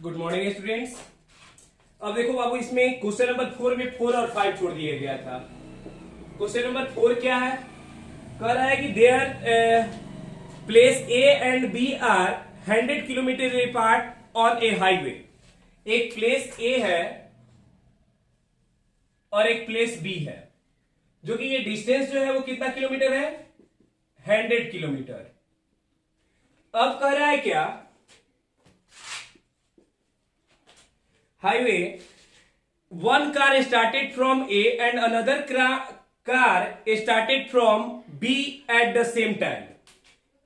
Good morning students. अब देखो बाबू, इसमें क्वेश्चन नंबर 4 में 4 और 5 छोड़ दिया गया था। क्वेश्चन नंबर 4 क्या है? कह रहा है कि there place A and B are 100 kilometre apart on a highway. एक प्लेस ए है और एक प्लेस बी है, जो कि ये डिस्टेंस जो है वो कितना किलोमीटर है? 100 किलोमीटर। अब कह रहा है क्या? Highway, one car started from A and another car started from B at the same time।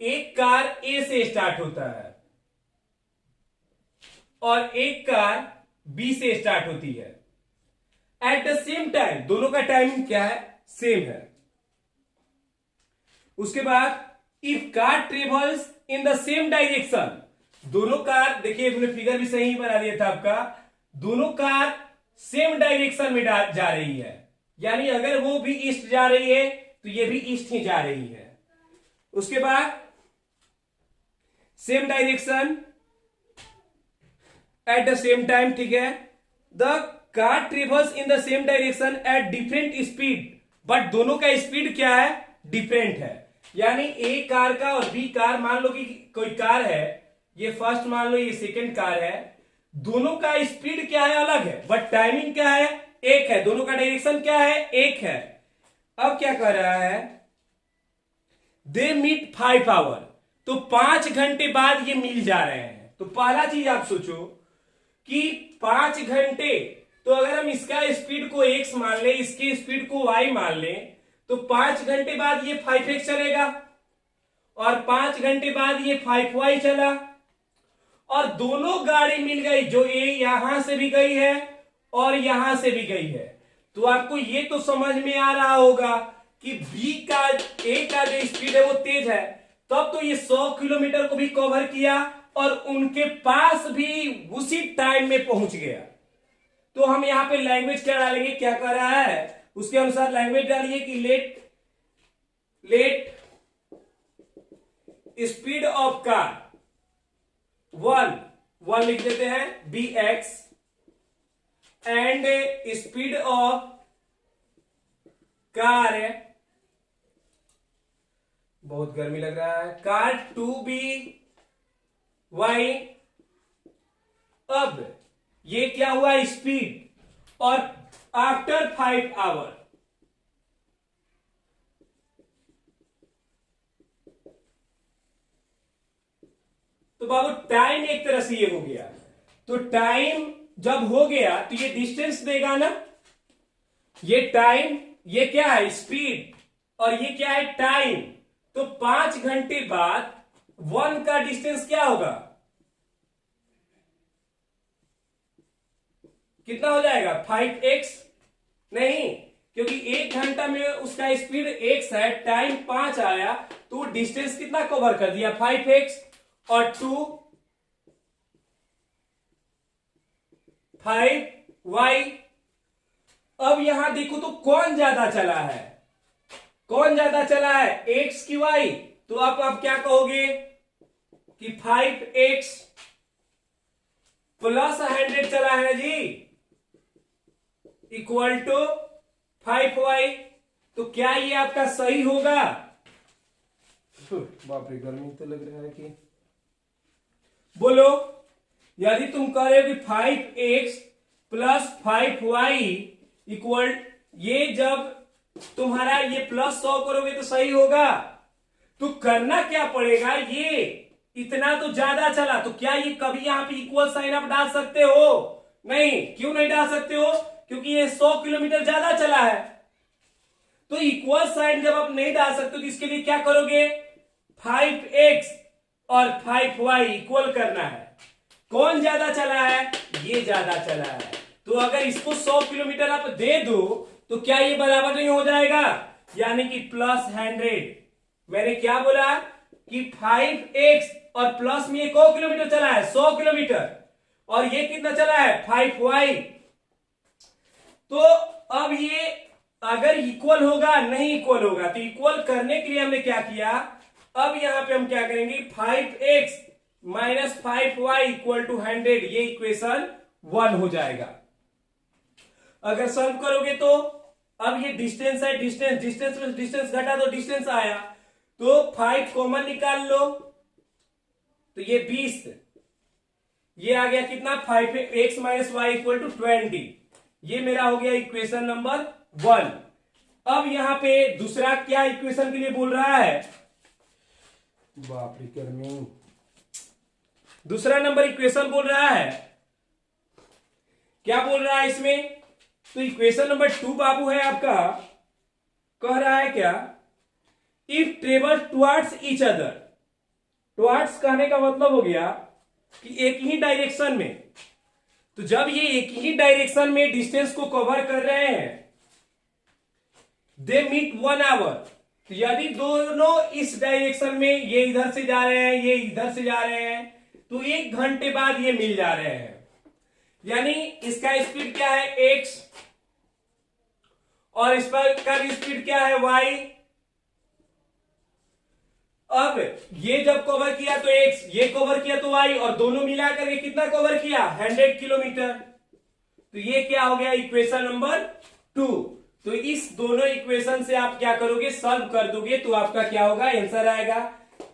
एक कार A से स्टार्ट होता है और एक कार B से स्टार्ट होती है। एट द सेम टाइम, दोनों का टाइमिंग क्या है? सेम है। उसके बाद if car travels in the same direction, दोनों कार, देखिए मैंने फिगर भी सही बना दिया था आपका, दोनों कार सेम डायरेक्शन में जा रही है, यानी अगर वो भी ईस्ट जा रही है तो ये भी ईस्ट ही जा रही है। उसके बाद same direction at the same time, ठीक है। The car travels in the same direction at different speed, but दोनों का स्पीड क्या है? डिफरेंट है। यानी ए कार का और बी कार, मान लो कि कोई कार है, ये फर्स्ट मान लो, ये सेकंड कार है, दोनों का स्पीड क्या है? अलग है, बट टाइमिंग क्या है? एक है। दोनों का डायरेक्शन क्या है? एक है। अब क्या कर रहा है? दे मीट 5 आवर, तो 5 घंटे बाद ये मिल जा रहे हैं। तो पहला चीज आप सोचो कि 5 घंटे, तो अगर हम इसका स्पीड को x मान ले, इसके स्पीड को y मान ले, तो 5 घंटे बाद ये 5x चलेगा और 5 घंटे बाद ये 5y चला और दोनों गाड़ी मिल गई, जो ए यहां से भी गई है और यहां से भी गई है। तो आपको ये तो समझ में आ रहा होगा कि बी का, ए का जो स्पीड है वो तेज है, तब तो ये 100 किलोमीटर को भी कवर किया और उनके पास भी उसी टाइम में पहुंच गया। तो हम यहां पे लैंग्वेज क्या डालेंगे? क्या कर रहा है उसके अनुसार लैंग्वेज डालिए कि लेट स्पीड ऑफ कार 1 लिख देते हैं, bx, and speed of car, बहुत गर्मी लग रहा है, कार 2by। अब ये क्या हुआ? स्पीड। और आफ्टर 5 आवर, तो बाबू टाइम एक तरह से ये हो गया। तो टाइम जब हो गया तो ये डिस्टेंस देगा ना, ये टाइम, ये क्या है? स्पीड, और ये क्या है? टाइम। तो 5 घंटे बाद 1 का डिस्टेंस क्या होगा? कितना हो जाएगा? 5x? नहीं, क्योंकि 1 घंटा में उसका स्पीड x है, टाइम 5 आया, तो डिस्टेंस कितना कवर कर दिया? 5x और 2 5y। अब यहां देखो तो कौन ज्यादा चला है? कौन ज्यादा चला है? x की y? तो आप क्या कहोगे कि 5x प्लस 100 चला है जी, इक्वल टू 5y। तो क्या ये आपका सही होगा? बाप रे, गर्मी तो लग रहा है कि, बोलो, यदि तुम कह रहे हो कि 5x प्लस 5y इक्वल, ये जब तुम्हारा ये प्लस 100 करोगे तो सही होगा। तो करना क्या पड़ेगा? ये इतना तो ज्यादा चला, तो क्या ये कभी यहां पे इक्वल साइन आप डाल सकते हो? नहीं। क्यों नहीं डाल सकते हो? क्योंकि ये 100 किलोमीटर ज्यादा चला है। तो इक्वल साइन जब आप नहीं डाल सकते तो इसके लिए क्या करोगे? 5x और 5y इक्वल करना है। कौन ज्यादा चला है? ये ज्यादा चला है। तो अगर इसको 100 किलोमीटर आप दे दो तो क्या ये बराबर नहीं हो जाएगा? यानी कि प्लस 100। मैंने क्या बोला कि 5x और प्लस में 1 किलोमीटर चला है, 100 किलोमीटर, और ये कितना चला है? 5y। तो अब ये अगर इक्वल होगा, नहीं इक्वल होगा, तो इक्वल करने के लिए हमने क्या किया? अब यहां पे हम क्या करेंगे? 5x minus 5y equal to 100, ये इक्वेशन 1 हो जाएगा। अगर सॉल्व करोगे तो अब ये डिस्टेंस है, डिस्टेंस में डिस्टेंस घटा तो डिस्टेंस आया, तो 5 कॉमन निकाल लो तो ये 20, ये आ गया कितना 5x minus Y equal to 20, ये मेरा हो गया इक्वेशन नंबर 1। अब यहां पे दूसरा क्या इक्वेशन के लिए बोल रहा है, बाप रे कर्मी, दूसरा नंबर इक्वेशन बोल रहा है, क्या बोल रहा है इसमें, तो इक्वेशन नंबर 2 बाबू है आपका, कह रहा है क्या, if travel towards each other, towards कहने का मतलब हो गया कि एक ही डायरेक्शन में, तो जब ये एक ही डायरेक्शन में डिस्टेंस को कवर कर रहे हैं, दे मीट 1 आवर, तो यदि दोनों इस डायरेक्शन में, ये इधर से जा रहे हैं, ये इधर से जा रहे हैं, तो 1 घंटे बाद ये मिल जा रहे हैं, यानी इसका स्पीड क्या है x और इस पर का स्पीड क्या है y। अब ये जब कवर किया तो x, ये कवर किया तो y, और दोनों मिलाकर के कितना कवर किया 100 किलोमीटर, तो ये क्या हो गया इक्वेशन नंबर 2। तो इस दोनों इक्वेशन से आप क्या करोगे, सॉल्व कर दोगे तो आपका क्या होगा, आंसर आएगा।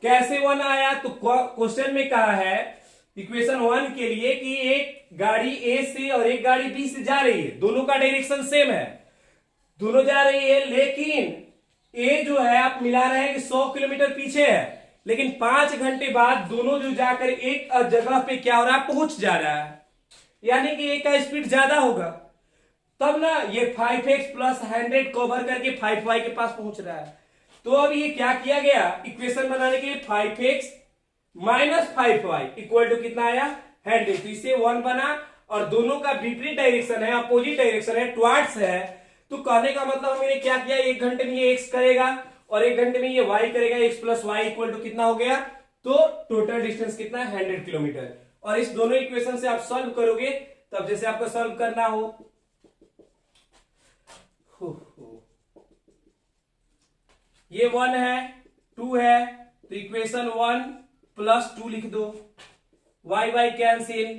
कैसे 1 आया, तो क्वेश्चन में कहा है इक्वेशन 1 के लिए कि एक गाड़ी ए से और एक गाड़ी बी से जा रही है, दोनों का डायरेक्शन सेम है, दोनों जा रही है, लेकिन ए जो है आप मिला रहे हैं कि 100 किलोमीटर पीछे है, लेकिन 5 घंटे बाद दोनों जो जाकर एक जगह पे क्या हो रहा है, पहुंच जा रहा है, यानी कि ए का स्पीड ज्यादा होगा, तब ना ये 5x प्लस 100 कवर करके 5y के पास पहुंच रहा है। तो अब ये क्या किया गया, इक्वेशन बनाने के लिए 5x minus 5y equal to कितना आया 100, तो इससे 1 बना, और दोनों का विपरीत डायरेक्शन है, अपोजिट डायरेक्शन है, टुवर्ड्स है, तो कहने का मतलब मैंने क्या किया, 1 घंटे में ये x करेगा और 1 घंटे में ये y करेगा, x plus y equal to कितना हो गया, तो टोटल डिस्टेंस कितना है 100 किलोमीटर। और इस दोनों इक्वेशन से आप सॉल्व करोगे, तब जैसे आपको सॉल्व करना हो, ये 1 है 2 है, तो इक्वेशन 1 प्लस 2 लिख दो, y y cancel,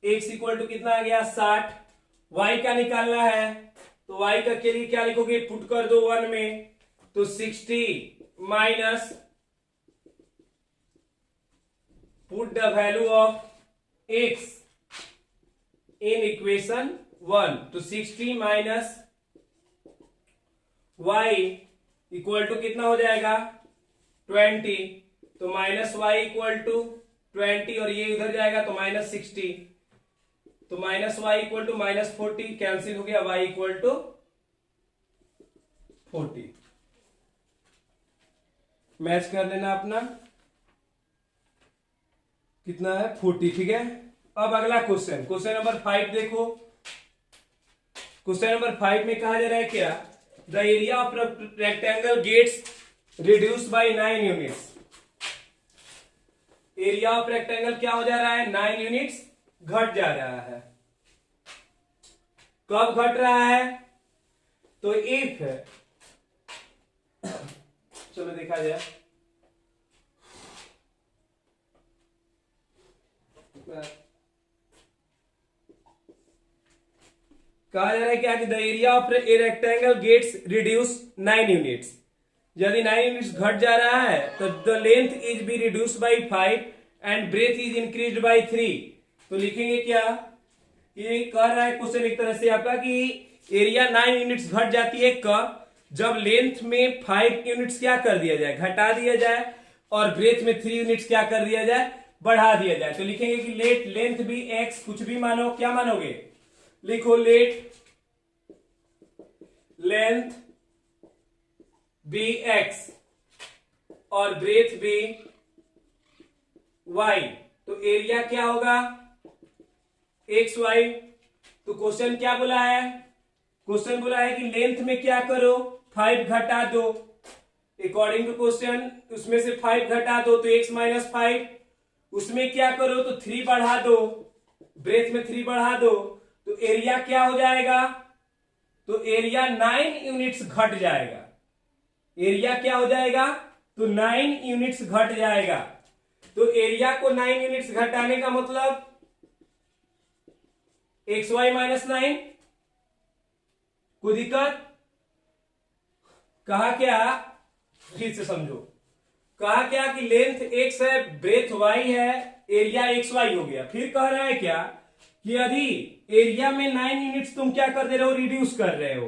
x equal to कितना आ गया 60, y का निकालना है तो y का के लिए क्या लिखोगे, पुट कर दो 1 में, तो 60 minus, put the value of x in equation 1, तो 60 माइनस y इक्वल टू कितना हो जाएगा 20, तो माइनस y इक्वल टू 20, और ये इधर जाएगा तो माइनस 60, तो minus y equal to minus 40, cancel हो गया, y इक्वल टू 40, मैच कर लेना अपना, कितना है 40, ठीक है। अब अगला क्वेश्चन, क्वेश्चन नंबर 5 देखो, क्वेश्चन नंबर 5 में कहा जा रहा है क्या, the area of rectangle gets reduce by 9 units, area of rectangle क्या हो जा रहा है 9 यूनिट्स घट जा रहा है, कब घट रहा है, तो इफ, चलो देखा जाए, कहा जा रहा है क्या कि the area of a rectangle gets reduce 9 units, यदि 9 यूनिट्स घट जा रहा है तो the length is be reduce by 5 and breadth is increased by 3, तो लिखेंगे क्या, ये कह रहा है क्वेश्चन एक तरह से आपका कि एरिया 9 यूनिट्स घट जाती है कब, जब लेंथ में 5 यूनिट्स क्या कर दिया जाए, घटा दिया जाए, और ब्रेथ में 3 यूनिट्स क्या कर दिया जाए, बढ़ा दिया जाए, तो लिखेंगे कि लेट लेंथ भी x, कुछ भी मानो, क्या मानोगे, लिखो लेट लेंथ बी x और ब्रेथ भी y, तो एरिया क्या होगा एक्स वाई। तो क्वेश्चन क्या बोला है, क्वेश्चन बोला है कि लेंथ में क्या करो 5 घटा दो, अकॉर्डिंग टू क्वेश्चन उसमें से 5 घटा दो तो x माइनस 5, उसमें क्या करो तो 3 बढ़ा दो, ब्रेथ में 3 बढ़ा दो, तो एरिया क्या हो जाएगा, तो एरिया 9 यूनिट्स घट जाएगा, एरिया क्या हो जाएगा तो 9 यूनिट्स घट जाएगा। तो एरिया को 9 यूनिट्स घटाने का मतलब XY-9। कोई दिक्कत? कहा क्या, फिर से समझो, कहा क्या कि लेंथ x है, ब्रेथ y है, एरिया XY हो गया। फिर कह रहा है क्या कि यदि एरिया में 9 यूनिट्स तुम क्या कर दे रहे हो, रिड्यूस कर रहे हो,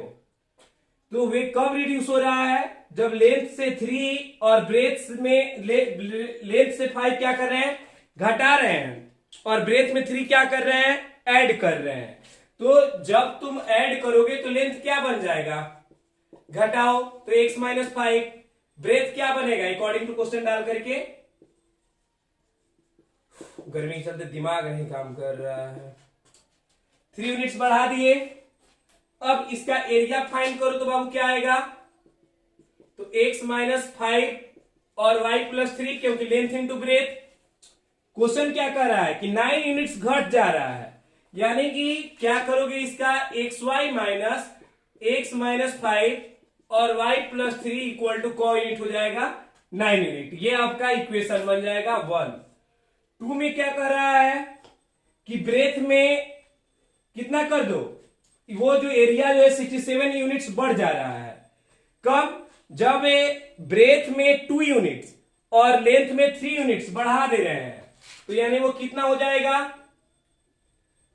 तो वे कब रिड्यूस हो रहा है, जब लेंथ से 3 और ब्रेथ में लेंथ से 5 क्या कर रहे हैं, घटा रहे हैं, और ब्रेथ में 3 क्या कर रहे हैं, ऐड कर रहे हैं। तो जब तुम ऐड करोगे तो लेंथ क्या बन जाएगा, घटाओ तो x-5, ब्रेथ क्या बनेगा अकॉर्डिंग टू क्वेश्चन डाल करके, गर्मी के चलते दिमाग नहीं काम कर रहा है, 3 यूनिट्स बढ़ा दिए। अब इसका एरिया फाइंड करो तो बाबू क्या आएगा, तो x-5 और y+3, क्योंकि लेंथ इंटू ब्रेथ। क्वेश्चन क्या कर रहा है कि 9 यूनिट्स घट जा रहा है, यानी कि क्या करोगे, इसका xy माइनस x-5 और y+3 इक्वल टू को यूनिट हो जाएगा 9 यूनिट। ये आपका इक्वेशन बन जाएगा 1। 2 में क्या कर रहा है कि ब्रेथ में कितना कर दो, वो जो एरिया जो है 67 यूनिट्स बढ़ जा रहा है। कब, जब ब्रेथ में 2 यूनिट्स और लेंथ में 3 यूनिट्स बढ़ा दे रहे हैं, तो यानी वो कितना हो जाएगा,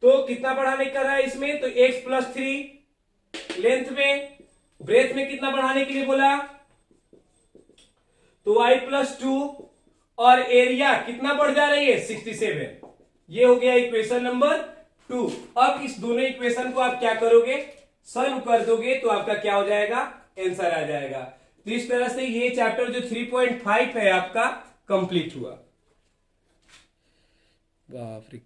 तो कितना बढ़ाने कर रहा है इसमें, तो x+3, लेंथ में, ब्रेथ में कितना बढ़ाने के लिए बोला, तो y+2, और एरिया कितना बढ़ जा रही है 67। ये हो गया इक्वेशन नंबर 2। अब इस दोनों इक्वेशन को आप क्या करोगे, सॉल्व कर दोगे तो आपका क्या हो जाएगा, आंसर आ जाएगा। तो इस तरह से ये चैप्टर जो 3.5 है आपका कंप्लीट हुआ। बाप रे।